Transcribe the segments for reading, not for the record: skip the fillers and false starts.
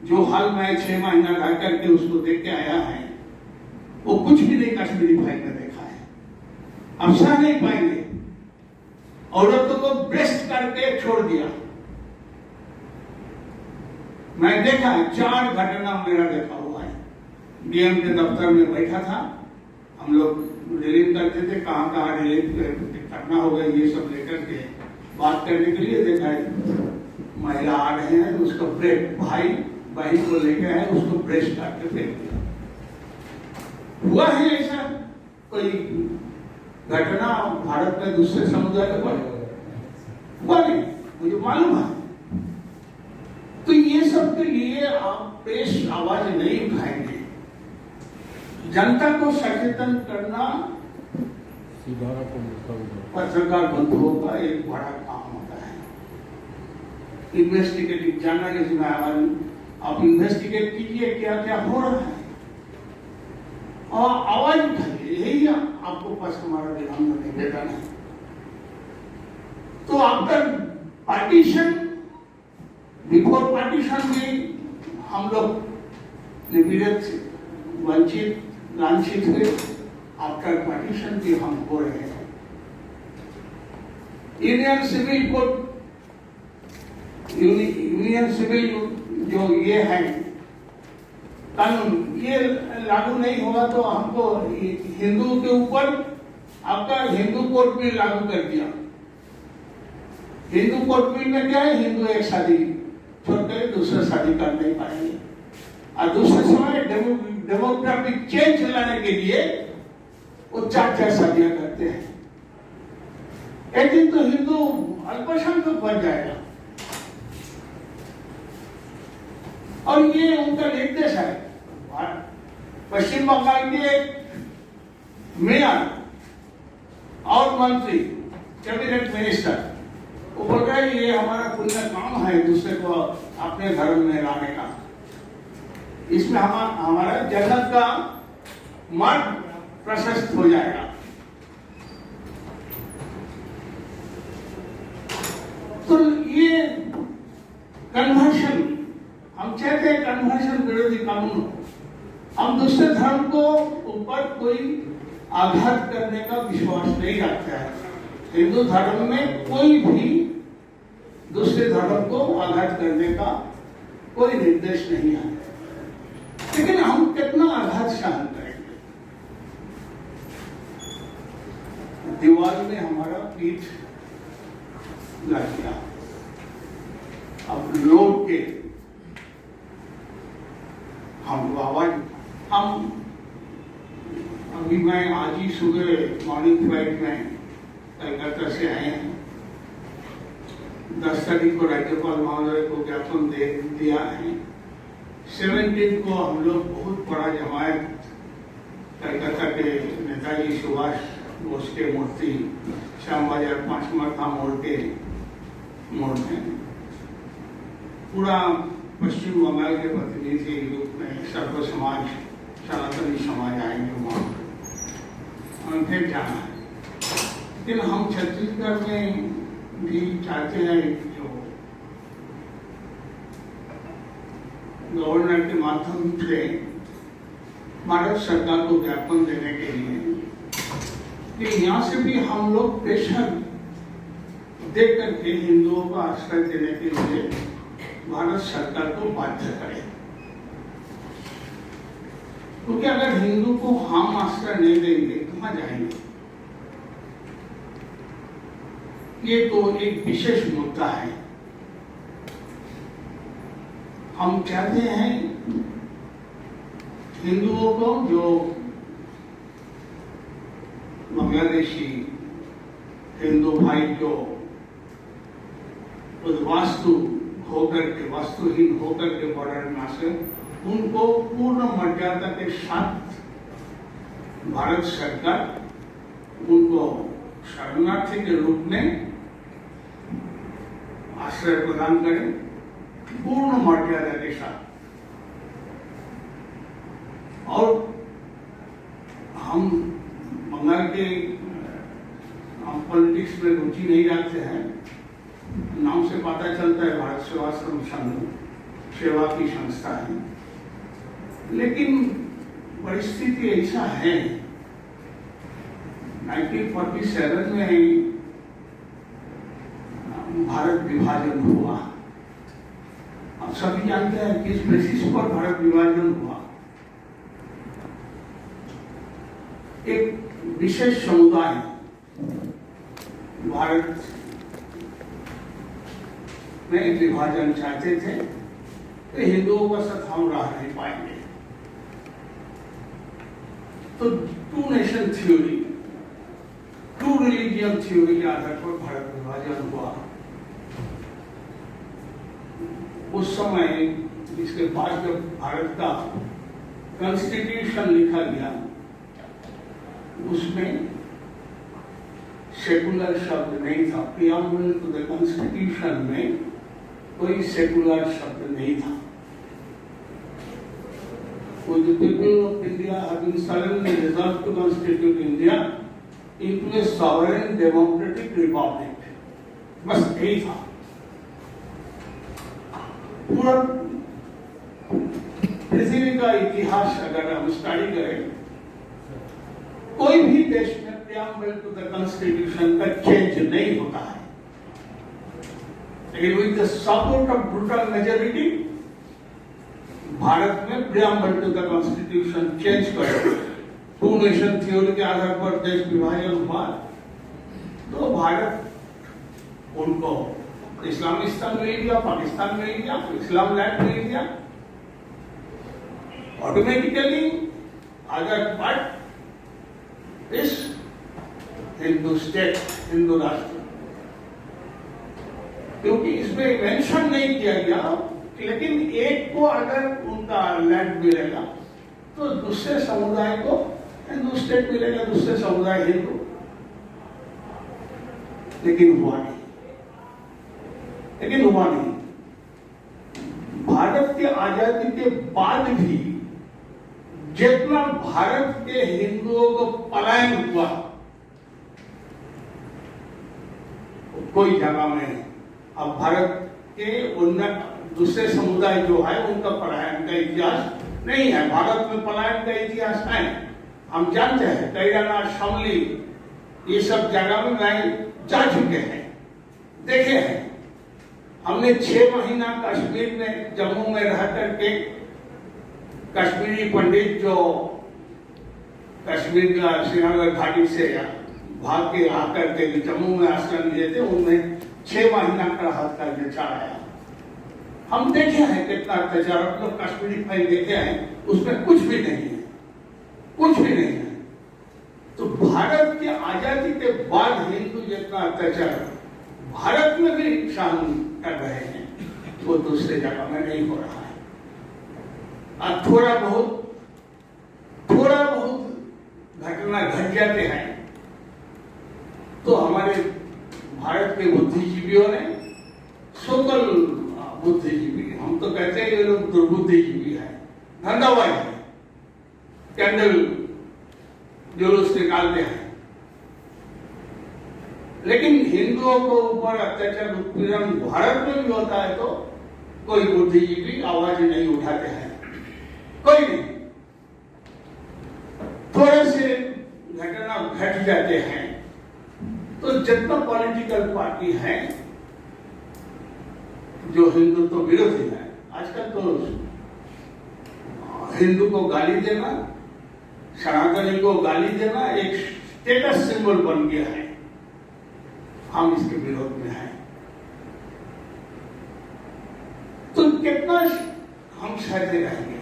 जो हाल मैं 6 महीना रह करके उसको देख के आया है, वो कुछ भी नहीं कश्मीरी फाइल में देखा है। अब सह नहीं पाएंगे, औरतों को ब्रेस्ट करके छोड़ दिया। मैं देखा है, 4 घटना मेरा देखा हुआ है। डीएम के दफ्तर में बैठा था, हम लोग रिलीव करते थे, कहाँ कहाँ रिलीव करना होगा ये सब लेकर के बात करने के लिए। देखा है महिला आ रहे हैं, उसको ब्रेक, भाई बहन को लेके आए, उसको ब्रेस्ट करके फेंक दिया। हुआ है ऐसा कोई घटना भारत में दूसरे समुदाय के पर? हुआ नहीं, मुझे मालूम है। तो ये सब के लिए आप पेश आवाज नहीं उठाएंगे। जनता को सचेतन करना पत्रकार बंधुओं का एक बड़ा काम होता है। इन्वेस्टिगेटिव जर्नलिज्म में आप इन्वेस्टिगेट कीजिए क्या क्या हो रहा है और आवाज उठाइए, यही आपको पास हमारा विनम्र निवेदन है। तो आफ्टर पार्टीशन, बिफोर पार्टीशन भी हम लोग निपीड़ित, वंचित, लांछित हुए। आफ्टर पार्टीशन भी हम हो रहे हैं। Union civil code, union civil जो ये है कानून, ये लागू नहीं होगा तो हमको हिंदू के ऊपर आपका हिंदू कोर्ट बिल लागू कर दिया। हिंदू कोर्ट बिल में क्या है, हिंदू एक शादी छोड़कर दूसरा शादी कर नहीं पाएंगे। और दूसरे समय डेमोग्राफिक चेंज लाने के लिए वो 4 शादियां करते हैं। एक दिन तो हिंदू अल्पसंख्यक बन जाएगा। और ये उनका निर्देश है। पश्चिम बंगाल के मेयर और मंत्री, कैबिनेट मिनिस्टर, वो बोल रहे हैं ये हमारा पुण्य काम है दूसरे को अपने धर्म में लाने का। इसमें हमारा जन्नत का मार्ग प्रशस्त हो जाएगा। तो ये कन्वर्शन, हम चाहते हैं कन्वर्शन विरोधी कानून। हम दूसरे धर्म को ऊपर कोई आघात करने का विश्वास नहीं रखते हैं। हिंदू धर्म में कोई भी दूसरे धर्म को आघात करने का कोई निर्देश नहीं है। लेकिन हम कितना आघात सहन करेंगे? दीवार में हमारा पीठ लग गया। अब लोग के हम आवाज, हम अभी मैं आज ही सुबह मॉर्निंग फ्लाइट में कलकत्ता से आए हैं। 10 तारीख को राज्यपाल महोदय को ज्ञापन दे दिया है। 17 को हम लोग बहुत बड़ा जमायत कलकत्ता के नेताजी सुभाष बोस के मूर्ति श्याम बाजार 5 मरथा मोड़ के मोड़ में पूरा पश्चिम बंगाल के प्रतिनिधि रूप में सर्व समाज, सनातनी समाज आएंगे वहाँ, और फिर जाना है। लेकिन हम छत्तीसगढ़ में भी चाहते हैं जो गवर्नर के माध्यम से भारत सरकार को ज्ञापन देने के लिए कि यहाँ से भी हम लोग प्रेशर दे करके हिंदुओं को आश्रय देने के लिए भारत सरकार को बाध्य करें। क्योंकि अगर हिंदू को हम आश्रय नहीं देंगे कहाँ जाएंगे? ये तो एक विशेष मुद्दा है। हम चाहते हैं हिंदुओं को, जो बांग्लादेशी हिंदू भाई जो वास्तु होकर के, वास्तुहीन होकर के बॉर्डर में से, उनको पूर्ण मर्यादा के साथ भारत सरकार उनको शरणार्थी के रूप में आश्रय प्रदान करें, पूर्ण मर्यादा के साथ। और हम बंगाल के पॉलिटिक्स में रुचि नहीं रखते हैं। नाम से पता चलता है भारत सेवाश्रम संघ सेवा की संस्था है, लेकिन परिस्थिति ऐसा है 1947 में भारत विभाजन हुआ। आप सभी जानते हैं किस बेसिस पर भारत विभाजन हुआ। एक विशेष समुदाय भारत में विभाजन चाहते थे, तो हिंदुओं का साथ हम रह नहीं पाएंगे, तो two nation theory, two religion theory के आधार पर भारत विभाजन हुआ। उस समय इसके बाद जब भारत का कॉन्स्टिट्यूशन लिखा गया, उसमें सेकुलर शब्द नहीं था। प्रियम्बल टू द कॉन्स्टिट्यूशन में कोई सेकुलर शब्द नहीं था। The people of India have been solemnly resolved to constitute India into a sovereign democratic republic. बस यही था। पूरा पृथ्वी का इतिहास अगर हम स्टडी करें, कोई भी देश में प्रियम्बल टू द कॉन्स्टिट्यूशन का चेंज नहीं होता है, लेकिन with the support of brutal majority Bharat में preamble to the constitution change कर टू नेशन थ्योरी के आधार पर देश विभाजन हुआ। तो भारत उनको इस्लामिस्तान मिल गया, पाकिस्तान मिल गया, इस्लाम लैंड मिल गया। ऑटोमेटिकली अगर पार्ट इस हिंदू स्टेट, हिंदू राष्ट्र, क्योंकि इसमें मेंशन नहीं किया गया, लेकिन एक को अगर उनका लैंड मिलेगा तो दूसरे समुदाय को हिंदू स्टेट मिलेगा, दूसरे समुदाय हिंदू। लेकिन हुआ नहीं। भारत के आजादी के बाद भी जितना भारत के हिंदुओं को पलायन हुआ, कोई जगह में अब भारत के उन्नत दूसरे समुदाय जो है उनका पलायन का इतिहास नहीं है। भारत में पलायन का इतिहास है, हम जानते हैं। कैराना, शामली, ये सब जगह में मैं जा चुके हैं, देखे हैं। हमने 6 महीना कश्मीर में, जम्मू में रह करके कश्मीरी पंडित जो कश्मीर का श्रीनगर घाटी से भाग के आकर के जम्मू में आश्रम लिए थे, उनमें 6 महीना का राहत कार्य चलाया। हम देखे हैं कितना अत्याचार, आप लोग कश्मीरी फाइल देखे हैं, उसमें कुछ भी नहीं है, कुछ भी नहीं है। तो भारत की आजादी के बाद हिंदू जितना अत्याचार भारत में भी सहन कर रहे हैं, वो दूसरे जगह में नहीं हो रहा है। अब थोड़ा बहुत घटना घट जाते हैं तो हमारे भारत के बुद्धिजीवियों ने, सोकल बुद्धिजीवी, हम तो कहते हैं ये लोग दुर्बुद्धिजीवी है, धंधाबाज है, कैंडल जुलूस निकालते हैं। लेकिन हिंदुओं को ऊपर अत्याचार उत्पीड़न भारत में भी होता है तो कोई बुद्धिजीवी आवाज नहीं उठाते हैं, कोई नहीं। थोड़े से घटना घट जाते हैं तो जितना पॉलिटिकल पार्टी है जो हिंदुत्व विरोधी है, आजकल तो हिंदू को गाली देना, सनातनी को गाली देना एक स्टेटस सिंबल बन गया है। हम इसके विरोध में हैं। तो कितना हम सहते रहेंगे,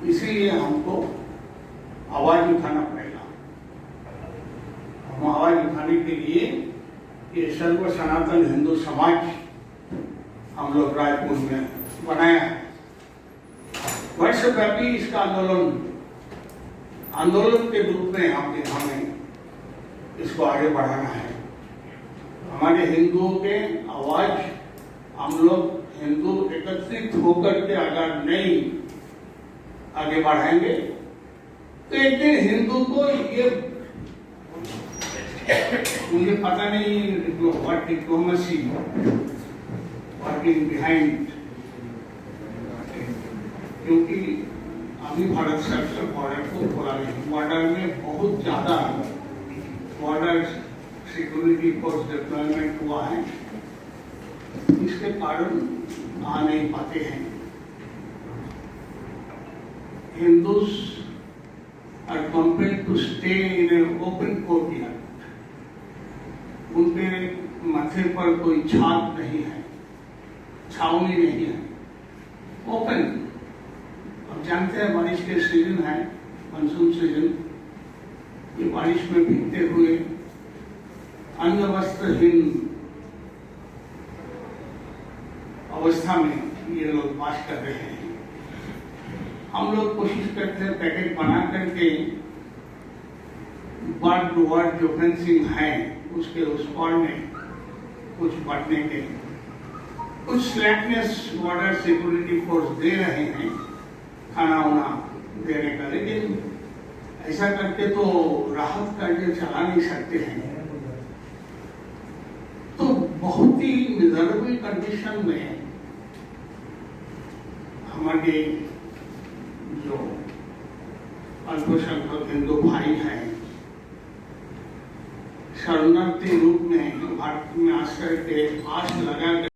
इसीलिए हमको आवाज उठाना पड़ेगा। हम आवाज उठाने के लिए ये सर्व सनातन हिंदू समाज हम लोग रायपुर में बनाया है। वर्षव्यापी इसका आंदोलन के रूप में हमें इसको आगे बढ़ाना है। हमारे हिंदुओं के आवाज, हम लोग हिंदू एकत्रित होकर के अगर नहीं आगे बढ़ाएंगे तो एक दिन हिंदू को ये, मुझे पता नहीं what diplomacy, what lagging behind, क्योंकि अभी भारत सरकार बॉर्डर को खोला नहीं। बॉर्डर में बहुत ज्यादा बॉर्डर सिक्योरिटी फोर्स डिप्लॉयमेंट हुआ है, इसके कारण आ नहीं पाते हैं। Hindus are compelled to stay in an open courtyard. उनके माथे पर कोई छाप नहीं है, छावनी नहीं है, ओपन। अब जानते हैं बारिश के सीजन है, मानसून सीजन, ये बारिश में भीगते हुए अन्न वस्त्रहीन अवस्था में ये लोग वास कर रहे हैं। हम लोग कोशिश करते हैं पैकेट बना करके बर्ड वर्ड जो फेंसिंग है उसके उस पार में कुछ बढ़ने के कुछ स्लैकनेस बॉर्डर सिक्योरिटी फोर्स दे रहे हैं खाना वाना देने का, लेकिन ऐसा करके तो राहत कार्य चला नहीं सकते हैं। तो बहुत ही मिजरेबल कंडीशन में हमारे जो अल्पसंख्यक हिंदू भाई हैं शरणार्थी रूप में भारत में आश्रय के आस लगा